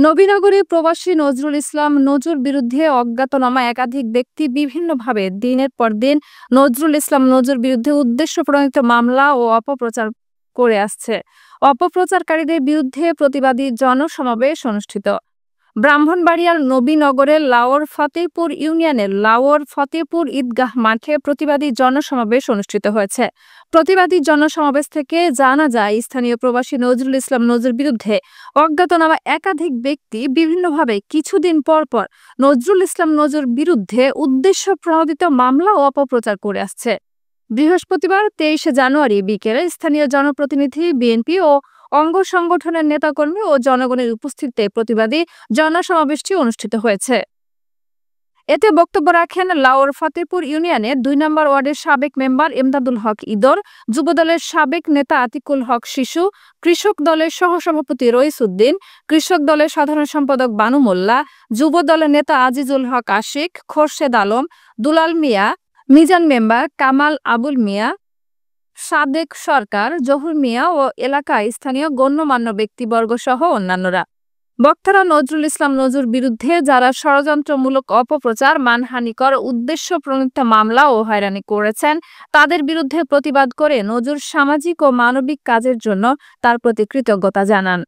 নবীনগরে প্রবাসী নজরুল ইসলাম নজুর বিরুদ্ধে অজ্ঞাতনামা একাধিক ব্যক্তি বিভিন্নভাবে দিনের পর দিন নজরুল ইসলাম নজুর বিরুদ্ধে উদ্দেশ্যপ্রণোদিত মামলা ও অপপ্রচার করে আসছে। অপপ্রচারকারীদের বিরুদ্ধে প্রতিবাদী জনসমাবেশ অনুষ্ঠিত। ব্রাহ্মণবাড়িয়ার নবীনগরের লাওর ফতেপুর ইউনিয়নের লাওর ফতেপুর ঈদগাহ মাঠে প্রতিবাদী জনসমাবেশ অনুষ্ঠিত হয়েছে। প্রতিবাদী জনসমাবেশ থেকে জানা যায়, স্থানীয় প্রবাসী নজরুল ইসলাম নজরুর বিরুদ্ধে অজ্ঞাতনামা একাধিক ব্যক্তি বিভিন্নভাবে কিছুদিন পর পর নজরুল ইসলাম নজরুর বিরুদ্ধে উদ্দেশ্য প্রণোদিত মামলা ও অপপ্রচার করে আসছে। বৃহস্পতিবার 23 জানুয়ারি বিকেলে স্থানীয় জনপ্রতিনিধি, বিএনপি ও অঙ্গ সংগঠনের নেতাকর্মী ও জনগণের উপস্থিতিতে প্রতিবাদী জনসমাবেশটি অনুষ্ঠিত হয়েছে। এতে বক্তব্য রাখেন লাওর ফতেপুর ইউনিয়নের 2 নম্বর ওয়ার্ডের সাবেক মেম্বার এমদাদুল হক ইদর, যুবদলের সাবেক নেতা আতিকুল হক শিশু, কৃষক দলের সহসভাপতি রইস উদ্দিন, কৃষক দলের সাধারণ সম্পাদক বানু মোল্লা, যুব দলের নেতা আজিজুল হক আশিক, খোরশেদ আলম, দুলাল মিয়া, মিজান মেম্বার, কামাল আবুল মিয়া, সাদেক সরকার, জহুর মিয়া ও এলাকায় স্থানীয় গণ্যমান্য ব্যক্তিবর্গ সহ অন্যান্যরা। বক্তারা নজরুল ইসলাম নজরুর বিরুদ্ধে যারা ষড়যন্ত্রমূলক অপপ্রচার, মানহানিকর, উদ্দেশ্যপ্রণোদিত মামলা ও হয়রানি করেছেন, তাদের বিরুদ্ধে প্রতিবাদ করে নজরুল সামাজিক ও মানবিক কাজের জন্য তার প্রতি কৃতজ্ঞতা জানান।